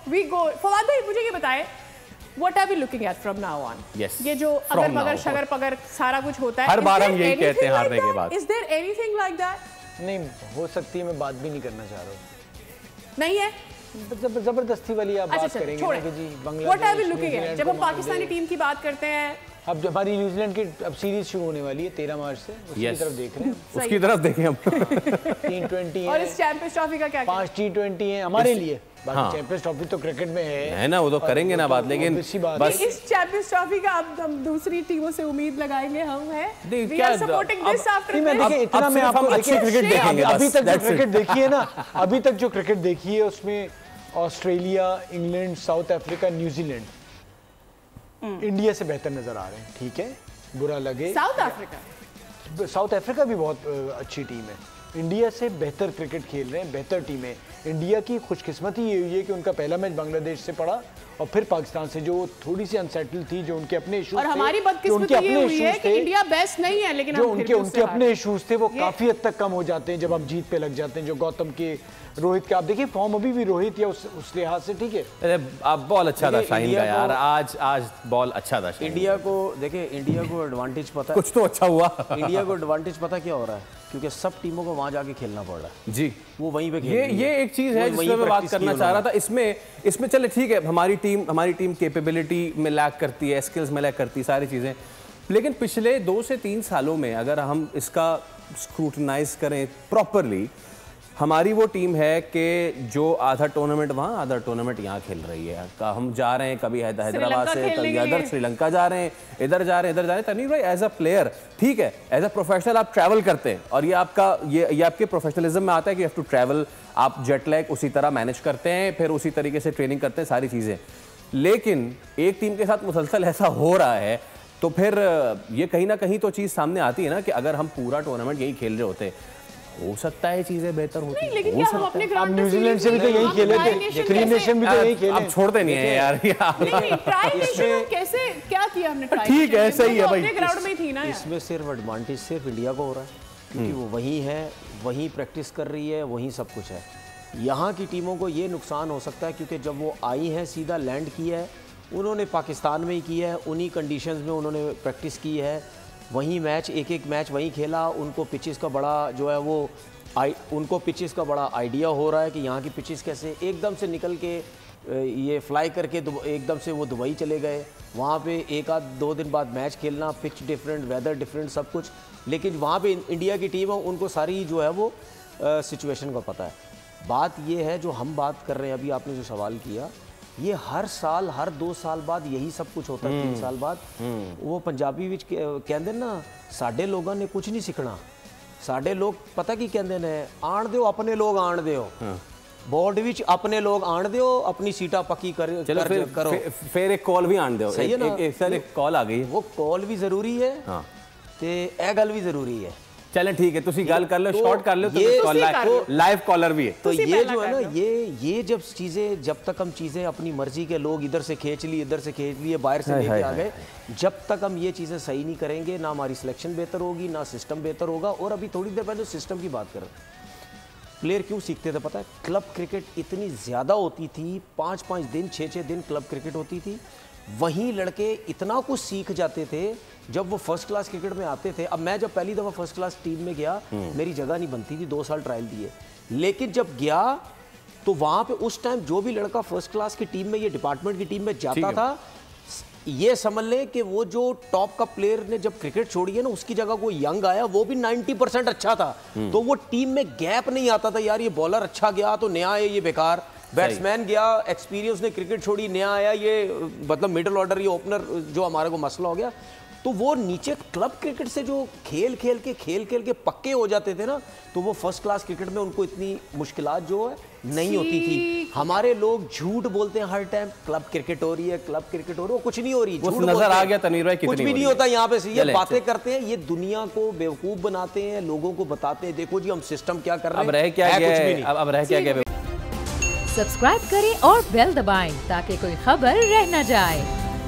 We go. Fawad भाई मुझे ये बताएं, what are we looking at from now on? Yes. ये जो अगर मगर शगर पगर सारा कुछ होता है, हर बार हम यही कहते हैं हारने के बाद। Is there anything like that? नहीं हो सकती है, मैं बात भी नहीं करना चाह रहा हूँ। नहीं है जबरदस्ती वाली आप बात करेंगे ना कि जी Bangladesh. What are we looking at? जब हम पाकिस्तानी टीम की बात करते हैं, अब जब हमारी न्यूजीलैंड की अब सीरीज शुरू होने वाली है 13 मार्च से, उसकी तरफ देख रहे हैं। उसकी तरफ देखें हम। T20 और इस चैंपियंस ट्रॉफी का क्या? 5 T20 हैं हमारे लिए। बाकी चैंपियंस ट्रॉफी तो क्रिकेट में है ना, वो तो करेंगे ना बात, लेकिन बस इस चैंपियंस ट्रॉफी का अब हम दूसरी टीमों से उम्मीद लगाएंगे हम हैं। We are supporting this after this। देखिए इतना मैं आपको अच्छी क्रिकेट देखेंगे। अभी तक जो क्रिकेट देखी है ना, अभी तक जो क्रिकेट देखी है उसमें Australia, England, south Africa, New Zealand India से बेहतर नजर आ रहे हैं। ठीक है, बुरा लगे। साउथ अफ्रीका भी बहुत अच्छी टीम है, इंडिया से बेहतर क्रिकेट खेल रहे हैं, बेहतर टीम है। इंडिया की खुशकिस्मती ये हुई है कि उनका पहला मैच बांग्लादेश से पड़ा और फिर पाकिस्तान से, जो थोड़ी सी अनसेटल थी, जो उनके अपने इश्यूज थे। और हमारी बदकिस्मती ये हुई है कि इंडिया बेस्ट नहीं है, लेकिन जो उनके अपने इश्यूज थे वो काफी हद तक कम हो जाते हैं जब हम जीत पे लग जाते हैं। जो गौतम के, रोहित के, आप देखिए फॉर्म अभी भी रोहित या उस लिहाज से ठीक है। अरे आप बॉल अच्छा था शाहीन का यार, आज बॉल अच्छा था। इंडिया को देखिए, इंडिया को एडवांटेज पता है, कुछ तो अच्छा हुआ। इंडिया को एडवांटेज पता क्या हो रहा है, क्योंकि सब टीमों को वहां जाके खेलना पड़ रहा है जी। वो वहीं पे ये एक चीज है जिसमें मैं बात करना चाह रहा था। इसमें चले ठीक है, हमारी टीम कैपेबिलिटी में लैक करती है, स्किल्स में लैक करती है, सारी चीजें, लेकिन पिछले 2 से 3 सालों में अगर हम इसका स्क्रूटनाइज करें प्रॉपरली, हमारी वो टीम है कि जो आधा टूर्नामेंट वहाँ, आधा टूर्नामेंट यहाँ खेल रही है। हम जा रहे हैं कभी हैदराबाद से, कभी इधर श्रीलंका जा रहे हैं, इधर जा रहे हैं। तनवीर भाई एज अ प्लेयर ठीक है, एज अ प्रोफेशनल आप ट्रैवल करते हैं और ये आपके प्रोफेशनलिज्म में आता है कि यू हैव टू ट्रैवल। आप जेट लैग उसी तरह मैनेज करते हैं, फिर उसी तरीके से ट्रेनिंग करते हैं, सारी चीज़ें। लेकिन एक टीम के साथ मुसलसल ऐसा हो रहा है तो फिर ये कहीं ना कहीं तो चीज़ सामने आती है ना कि अगर हम पूरा टूर्नामेंट यही खेल रहे होते, हो सकता है चीजें बेहतर होती हैं। लेकिन क्या हम अपने ग्राउंड में न्यूजीलैंड से भी तो यही खेले थे, थ्री नेशन भी तो यही खेले। अब छोड़ते नहीं है यार। नहीं ट्राई नेशन कैसे क्या किया हमने ट्राई? ठीक है, सही है भाई, अपने ग्राउंड में थी ना यार। इसमें सिर्फ एडवांटेज सिर्फ इंडिया को हो रहा है क्योंकि वो वहीं है, वहीं प्रैक्टिस कर रही है, वहीं सब कुछ है। यहाँ की टीमों को ये नुकसान हो सकता है क्योंकि जब वो आई हैं, सीधा लैंड किया है, उन्होंने पाकिस्तान में ही किया है, उन्हीं कंडीशंस में उन्होंने प्रैक्टिस की है, वहीं मैच एक मैच वहीं खेला। उनको पिचेस का बड़ा जो है वो उनको पिचेस का बड़ा आइडिया हो रहा है कि यहाँ की पिचेस कैसे। एकदम से निकल के ये फ्लाई करके एकदम से वो दुबई चले गए, वहाँ पे 1-2 दिन बाद मैच खेलना, पिच डिफरेंट, वेदर डिफरेंट, सब कुछ। लेकिन वहाँ पे इंडिया की टीम है, उनको सारी जो है वो सिचुएशन का पता है। बात ये है जो हम बात कर रहे हैं अभी, आपने जो सवाल किया, ये हर साल हर 2 साल बाद यही सब कुछ होता है। 3 साल बाद वो पंजाबी विच कहते ना, साडे लोगों ने कुछ नहीं सीखना। साडे लोग पता की कहते ने, आण दो अपने लोग आण दो, बोर्ड विच अपने लोग आण दो, अपनी सीटा पक्की करो। फिर एक कॉल भी आण दो। सही है ना, एक कॉल आ गई, वो कॉल भी जरूरी है ते ए गल भी जरूरी है। चलें ठीक है, तुसी गल कर लो, शॉर्ट कर लो, तो लाइव कॉलर भी है। तो ये जो है ना, ये जब तक हम चीज़ें अपनी मर्जी के लोग इधर से खींच लिए, इधर से खींच लिए, बाहर से लेके आ गए, जब तक हम ये चीज़ें सही नहीं करेंगे, ना हमारी सिलेक्शन बेहतर होगी, ना सिस्टम बेहतर होगा। और अभी थोड़ी देर पहले सिस्टम की बात करें, प्लेयर क्यों सीखते थे पता है? क्लब क्रिकेट इतनी ज़्यादा होती थी, 5-5 दिन 6-6 दिन क्लब क्रिकेट होती थी, वहीं लड़के इतना कुछ सीख जाते थे जब वो फर्स्ट क्लास क्रिकेट में आते थे। अब मैं जब पहली दफ़ा फर्स्ट क्लास टीम में गया, मेरी जगह नहीं बनती थी, 2 साल ट्रायल दिए, लेकिन जब गया तो वहाँ पे उस टाइम जो भी लड़का फर्स्ट क्लास की टीम में, ये डिपार्टमेंट की टीम में जाता था, ये समझ ले कि वो जो टॉप का प्लेयर ने जब क्रिकेट छोड़ी है ना, उसकी जगह कोई यंग आया, वो भी 90% अच्छा था, तो वो टीम में गैप नहीं आता था यार, ये बॉलर अच्छा गया तो नया है ये बेकार, बैट्समैन गया एक्सपीरियंस ने क्रिकेट छोड़ी नया आया ये मतलब मिडिल ऑर्डर ये ओपनर जो हमारे को मसला हो गया। तो वो नीचे क्लब क्रिकेट से जो खेल खेल के पक्के हो जाते थे ना, तो वो फर्स्ट क्लास क्रिकेट में उनको इतनी मुश्किलात जो है नहीं होती थी। हमारे लोग झूठ बोलते हैं हर टाइम, क्लब क्रिकेट हो रही है, क्लब क्रिकेट हो रही है, कुछ नहीं हो रही, झूठ नजर आ गया तनवीर भाई, कुछ भी नहीं होता यहाँ पे। ये बातें करते हैं, ये दुनिया को बेवकूफ बनाते हैं, लोगों को बताते हैं देखो जी हम सिस्टम क्या कर रहे हैं, अब रह क्या गया। सब्सक्राइब करें और बेल दबाएं ताकि कोई खबर रह न जाए।